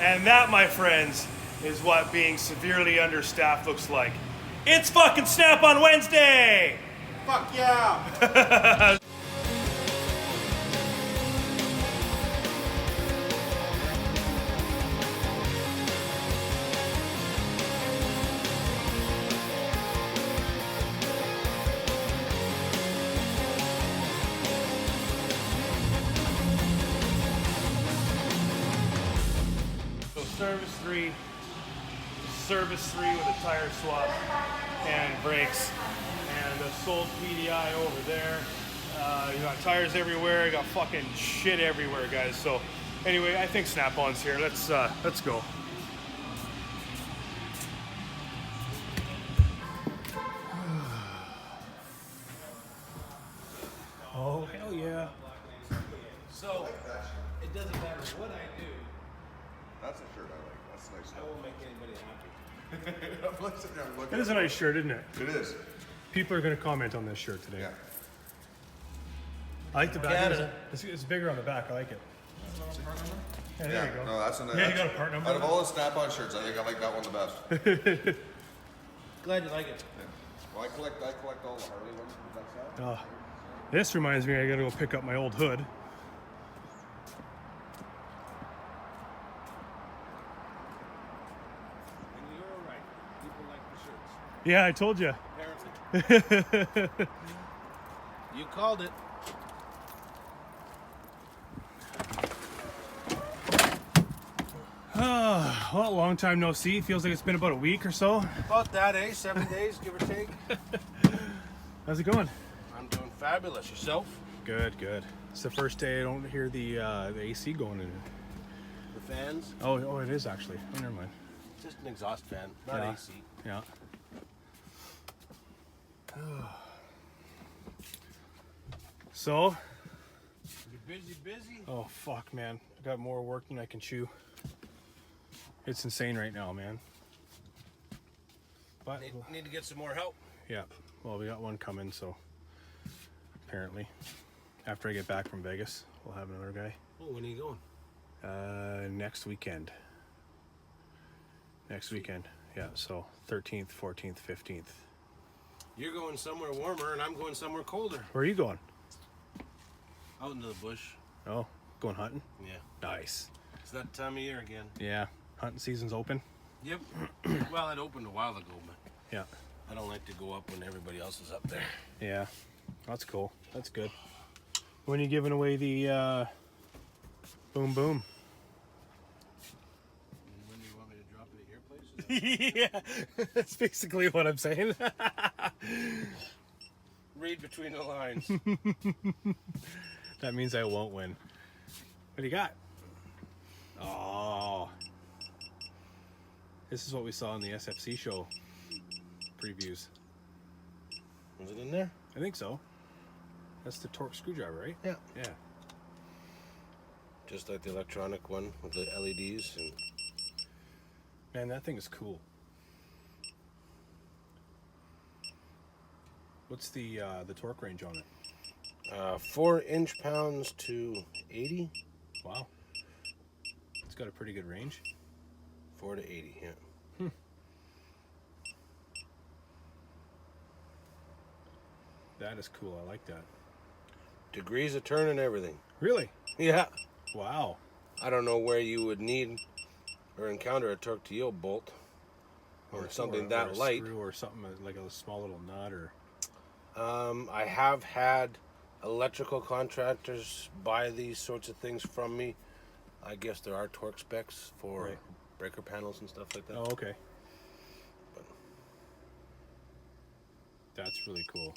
And that, my friends, is what being severely understaffed looks like. It's fucking Snap on Wednesday! Fuck yeah! So service three with a tire swap and brakes, and a sold PDI over there. You got tires everywhere. You got fucking shit everywhere, guys. So anyway, I think Snap-on's here. Let's go. Oh hell yeah! So, it doesn't matter what I do, That's a shirt I like. That's nice. I won't make anybody happy. I'm sitting there looking. It is a nice shirt, isn't it? It is. People are going to comment on this shirt today. Yeah. I like the back. Canada. It's bigger on the back. I like it. Yeah, there Yeah. you go. No, that's a nice. Yeah, you got a part number. Out of all the Snap-on shirts, I think I like that one the best. Glad you like it. Yeah. Well, I collect all the Harley ones. That's that. This reminds me, I got to go pick up my old hood. And you're all right. People like the shirts. Yeah, I told you. Apparently. You called it. Well, long time no see. Feels like it's been about a week or so. About that, eh? 7 days, give or take. How's it going? I'm doing fabulous. Yourself? Good, good. It's the first day I don't hear the AC going in. The fans? Oh, it is actually. Oh, never mind. Just an exhaust fan, not Yeah. AC. Yeah. So, You're busy? oh fuck, man. I got more work than I can chew. It's insane right now, man. But Need to get some more help. yeah, well, we got one coming, so apparently after I get back from Vegas, we'll have another guy. Oh, when are you going? Next weekend. Yeah, so 13th, 14th, 15th. You're going somewhere warmer and I'm going somewhere colder. Where are you going? Out into the bush. Oh, going hunting? Yeah. Nice. It's that time of year again. Yeah, hunting season's open. Yep. Well, it opened a while ago, but Yeah. I don't like to go up when everybody else is up there. Yeah, that's cool. That's good. When are you giving away the boom boom? When do you want me to drop it at your place? Yeah, that's basically what I'm saying. Read between the lines. That means I won't win. What do you got? Oh, this is what we saw in the SFC show previews. Was it in there? I think so. That's the torque screwdriver, right? Yeah. Yeah. Just like the electronic one with the LEDs and Man, that thing is cool. What's the torque range on it? 4 inch-pounds to 80. Wow. It's got a pretty good range. 4 to 80, yeah. That is cool. I like that. Degrees of turn and everything. Really? Yeah. Wow. I don't know where you would need or encounter a torque to yield bolt or something that or a light. screw or something like a small little nut or. I have had electrical contractors buy these sorts of things from me. I guess there are torque specs for Right. breaker panels and stuff like that. Oh, okay. That's really cool.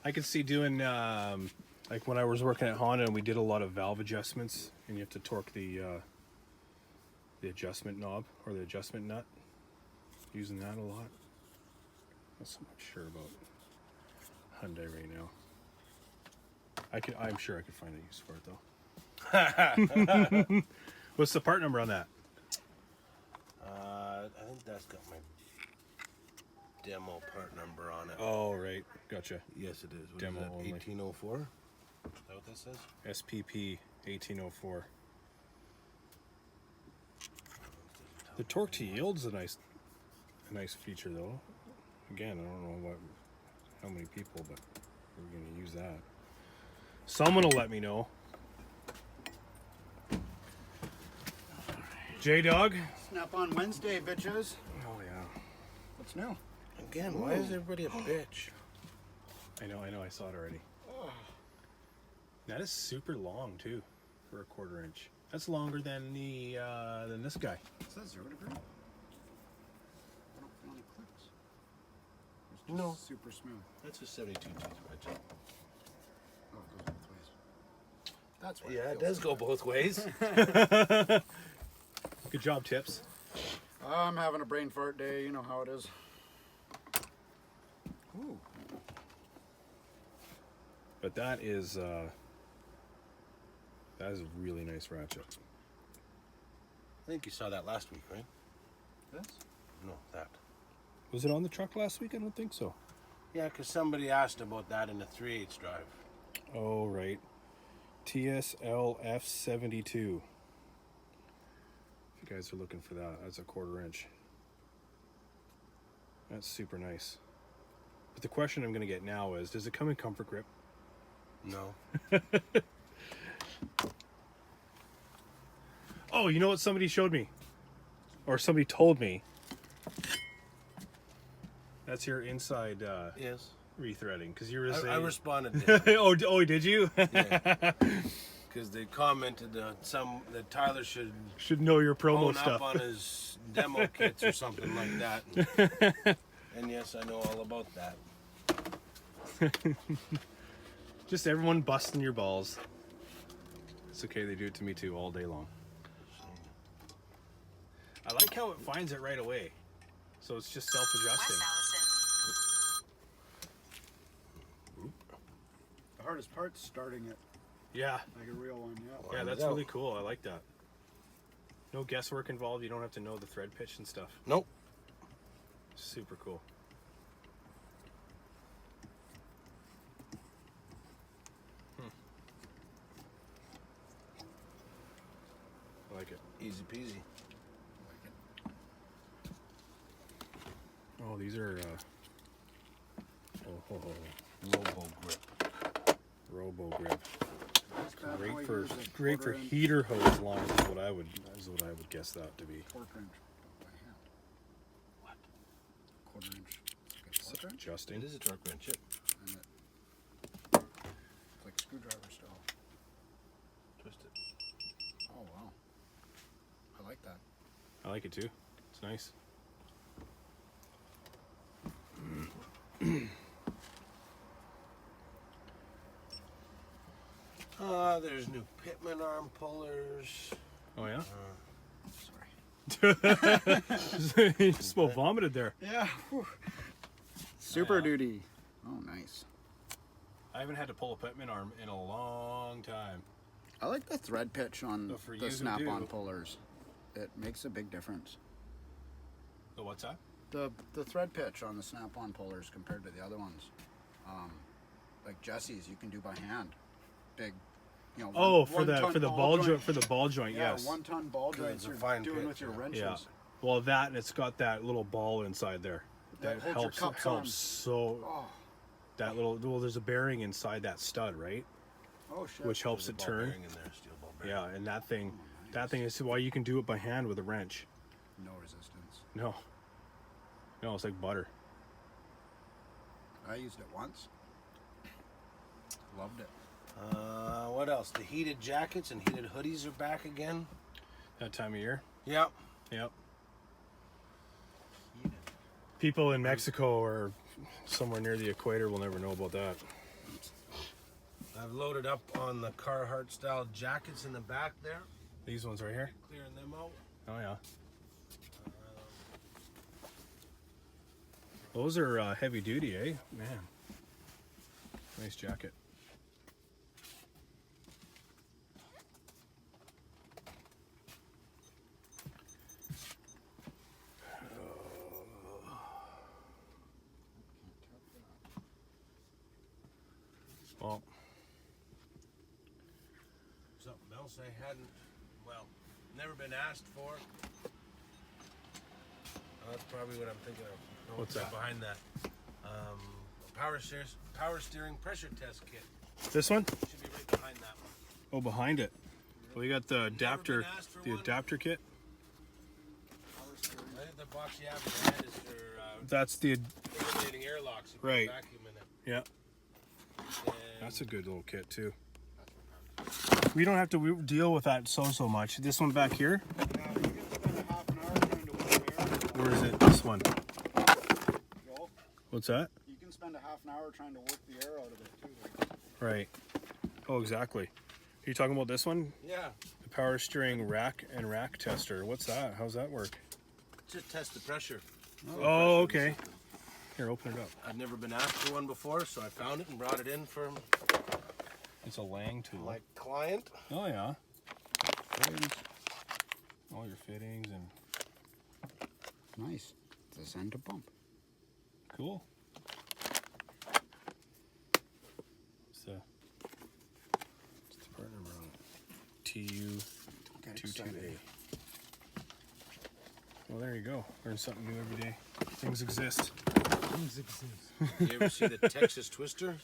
I could see doing like when I was working at Honda and we did a lot of valve adjustments, and you have to torque the adjustment knob or the adjustment nut. Using that a lot. Not so much sure about Hyundai right now. I'm sure I could find a use for it though. What's the part number on that? I think that's got my demo part number on it. Oh, right. Gotcha. Yes, it is. What Demo is that? only. 1804. what this is? SPP 1804. The torque to yield's a nice feature though. Again, I don't know how many people, but we're gonna use that. Someone will let me know. J-Dog? Snap on Wednesday, bitches. Oh yeah. What's new? Again, why is everybody a bitch? I know, I saw it already. That is super long too, for a 1/4 inch. That's longer than than this guy. Is that 0 degree? I don't feel any clicks. It's just No. super smooth. That's a 72 tooth wedge. Oh, it goes both ways. That's why. Yeah, it does go both ways. Good job, Tips. I'm having a brain fart day. You know how it is. Ooh. But that is a really nice ratchet. I think you saw that last week, right? This? No, that. Was it on the truck last week? I don't think so. Yeah, because somebody asked about that in the 3/8 drive. Oh, right. TSLF 72. If you guys are looking for that, that's a 1/4 inch. That's super nice. But the question I'm going to get now is, does it come in comfort grip? No. Oh, you know what somebody showed me? Or somebody told me? That's your inside Yes. rethreading. Because you were I saying... responded to them. oh, did you? Yeah. Because they commented that Tyler should Should know your promo own stuff. up on his demo kits or something like that. And yes, I know all about that. Just everyone busting your balls. It's okay, they do it to me too all day long. I like how it finds it right away. So it's just self-adjusting. The hardest part's starting it Yeah, like a real one. Yeah. yeah, that's out. really cool. I like that. No guesswork involved. You don't have to know the thread pitch and stuff. Nope. Super cool. I like it. Easy peasy. Oh, these are Robo grip. Robo Grip. This bad boy Great here's a for 1/4 inch heater hose lines is what I would guess that to be. torque wrench by hand. What? 1/4 inch. It's like a torque wrench, Adjusting. It is a torque wrench, yep. and it's like screwdriver style. Twist it. Oh wow. I like that. I like it too. It's nice. There's new Pitman arm pullers. Oh yeah. Sorry. You just about vomited there. Yeah. Whew. Super duty. Oh, nice. I haven't had to pull a Pitman arm in a long time. I like the thread pitch on But for you the who snap-on do- pullers. It makes a big difference. The what's that? The thread pitch on the snap-on pullers compared to the other ones. Like Jesse's, you can do by hand. Big, you know. Oh, one for the ball joint for the ball joint. Yeah, Yes. 1-ton ball Good, joints it's a you're fine doing pitch, with your yeah. wrenches. Yeah. Well, that and it's got that little ball inside there. That holds your cups helps on. so. Oh, That little there's a bearing inside that stud, right? oh shit. Which helps There's it a ball turn. bearing in there, steel ball bearing. Yeah, and that thing is why you can do it by hand with a wrench. No resistance. No, it's like butter. I used it once. Loved it. What else? The heated jackets and heated hoodies are back again. That time of year. Yep. Yep. People in Mexico or somewhere near the equator will never know about that. I've loaded up on the Carhartt style jackets in the back there, These ones right here. clearing them out. Oh yeah. Those are heavy duty, eh? Man. Nice jacket. Well, else I hadn't, well, never been asked for. That's probably what I'm thinking of. No, What's that? Behind that? Power steering pressure test kit. This one? Should be right behind that one. Oh, behind it. Well, you got the adapter, one. adapter kit. I think the box you have in your hand is for That's the eliminating airlocks. You put Right. a vacuum in it. yeah. And That's a good little kit too. We don't have to deal with that so much. This one back here. Yeah, you can spend a half an hour trying to work the air. Where is it? This one. Joel, What's that? you can spend a half an hour trying to work the air out of it too. Right. Oh, exactly. Are you talking about this one? yeah, The power steering rack and rack tester. What's that? How's that work? just test the pressure. Oh, okay. Here, open it up. I've never been asked for one before, so I found it and brought it in for It's a Lang tool. my client. Oh yeah. All your fittings and Nice. It's a center pump. cool. What's the part number on it? TU22A. Well, there you go. Learn something new every day. Things exist. You ever see the Texas Twister?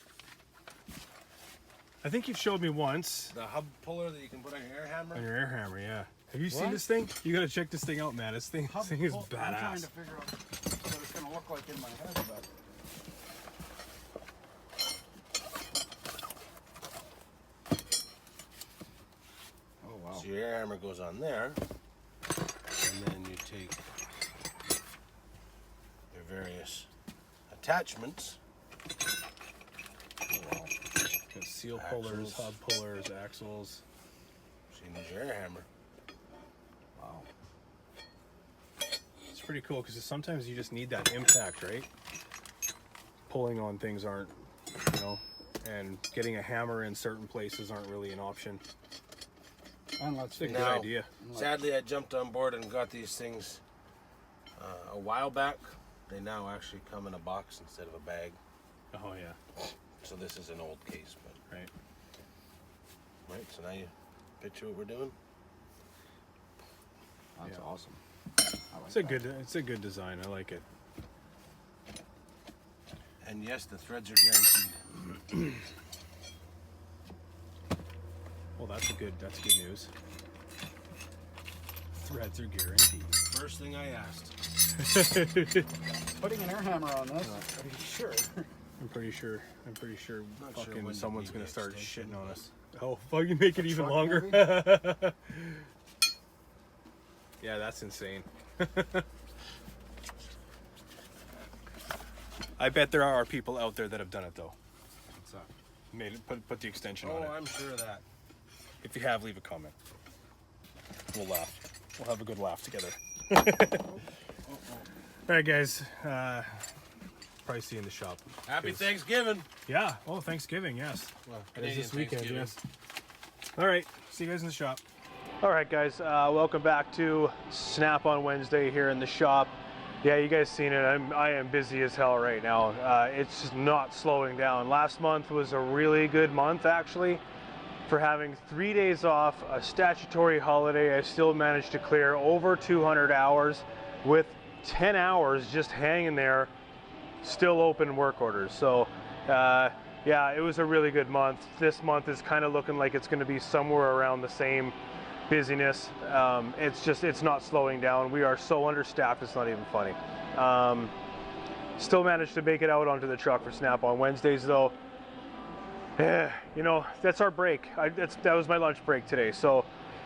I think you've showed me once The hub puller that you can put on your air hammer? on your air hammer. Yeah. Have you seen What? this thing? You gotta check this thing out, man. This thing is I'm trying badass. to figure out what it's gonna look like in my head, but oh wow. So your air hammer goes on there, and then you take your various attachments. Oh, wow. Got seal pullers, Axles. hub pullers, axles. So you need your air hammer. Wow. It's pretty cool because sometimes you just need that impact, right? Pulling on things aren't, and getting a hammer in certain places aren't really an option. And let's It's a see. good Now, idea. Sadly, I jumped on board and got these things a while back. They now actually come in a box instead of a bag. Oh yeah, So this is an old case, but right. right. So now you picture what we're doing. That's Yeah. awesome. I like It's a good design. I like it. And yes, the threads are guaranteed. Well, that's good news. Threads are guaranteed. First thing I asked. Putting an air hammer on this. Are you sure? I'm pretty sure Not sure fucking when someone's you gonna need start extension, shitting on but- us. Oh, fucking make it even truck longer. maybe? Yeah, that's insane. I bet there are people out there that have done it though. What's that? Made it, put the extension on Oh, it. I'm sure of that. If you have, leave a comment. We'll laugh. We'll have a good laugh together. All right, guys. Probably see you in the shop. Happy 'Cause- Thanksgiving. Yeah. Oh, Thanksgiving. Yes. Well, It is Canadian this weekend. Thanksgiving. Yes. All right. See you guys in the shop. All right, guys. Welcome back to Snap on Wednesday here in the shop. Yeah, you guys seen it. I am busy as hell right now. It's just not slowing down. Last month was a really good month, actually. For having 3 days off, a statutory holiday, I still managed to clear over 200 hours with 10 hours just hanging there, still open work orders. So, yeah, it was a really good month. This month is kind of looking like it's going to be somewhere around the same busyness. It's not slowing down. We are so understaffed, it's not even funny. Still managed to make it out onto the truck for Snap on Wednesdays, though. Yeah, that's our break. That was my lunch break today. So,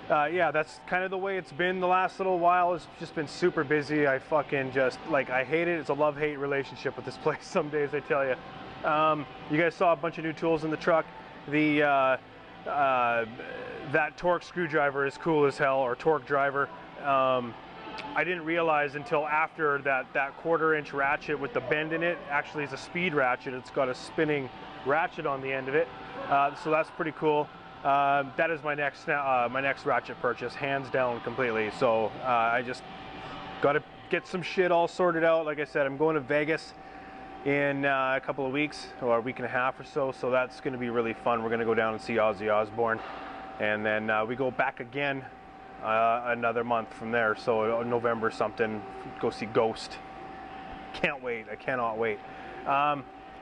yeah, that's kind of the way it's been the last little while. It's just been super busy. I fucking I hate it. It's a love-hate relationship with this place some days, I tell you. You guys saw a bunch of new tools in the truck. That torque screwdriver is cool as hell, or torque driver. I didn't realize until after that 1/4-inch ratchet with the bend in it actually is a speed ratchet. It's got a spinning ratchet on the end of it, so that's pretty cool. That is my next ratchet purchase, hands down, completely. So I just got to get some shit all sorted out. Like I said, I'm going to Vegas in a couple of weeks, or a week and a half or so. So that's going to be really fun. We're going to go down and see Ozzy Osbourne. and then we go back again another month from there. So November something, go see Ghost. Can't wait. I cannot wait.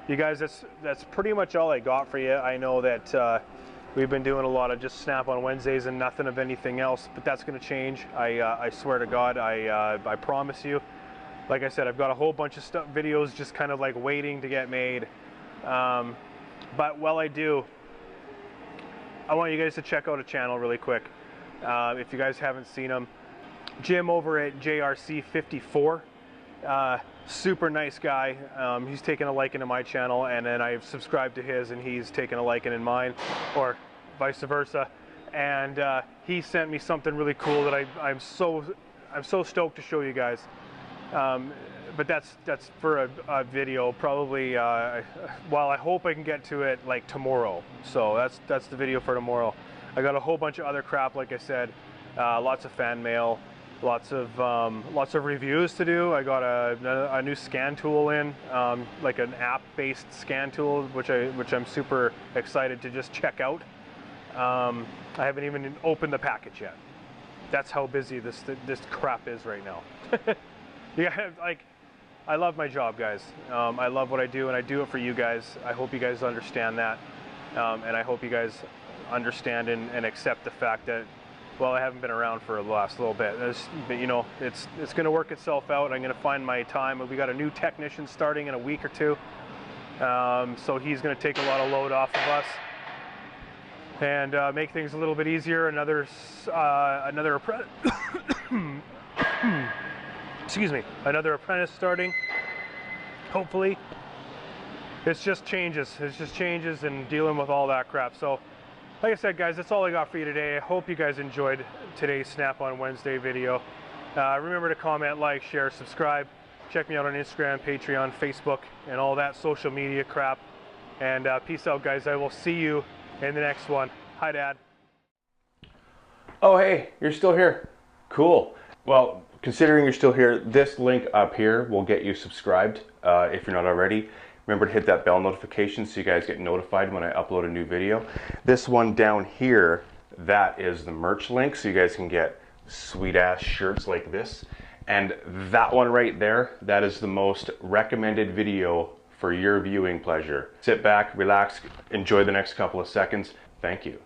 You guys, that's pretty much all I got for you. I know that we've been doing a lot of just Snap on Wednesdays and nothing of anything else, but that's going to change. I swear to God, I promise you. Like I said, I've got a whole bunch of videos just kind of like waiting to get made. But while I do, I want you guys to check out a channel really quick. If you guys haven't seen him, Jim over at JRC54. Super nice guy. He's taken a liking to my channel, and then I've subscribed to his, and he's taken a liking in mine, or vice versa. And he sent me something really cool that I'm so stoked to show you guys. But that's for a video probably. Well, I hope I can get to it like tomorrow. So that's the video for tomorrow. I got a whole bunch of other crap, like I said, lots of fan mail. Lots of reviews to do. I got a new scan tool in, like an app-based scan tool, which I'm super excited to just check out. I haven't even opened the package yet. That's how busy this crap is right now. Yeah, like, I love my job, guys. I love what I do, and I do it for you guys. I hope you guys understand that, and I hope you guys understand and accept the fact that, well, I haven't been around for the last little bit. But you know, it's going to work itself out. I'm going to find my time. We got a new technician starting in a week or two, so he's going to take a lot of load off of us and make things a little bit easier. Another apprentice. Excuse me. Another apprentice starting. Hopefully, it's just changes. It's just changes and dealing with all that crap. So, like I said, guys, that's all I got for you today. I hope you guys enjoyed today's Snap on Wednesday video. Remember to comment, like, share, subscribe. Check me out on Instagram, Patreon, Facebook, and all that social media crap. And peace out, guys. I will see you in the next one. Hi, Dad. Oh, hey, you're still here. Cool. Well, considering you're still here, this link up here will get you subscribed if you're not already. Remember to hit that bell notification so you guys get notified when I upload a new video. This one down here, that is the merch link, so you guys can get sweet ass shirts like this. And that one right there, that is the most recommended video for your viewing pleasure. Sit back, relax, enjoy the next couple of seconds. Thank you.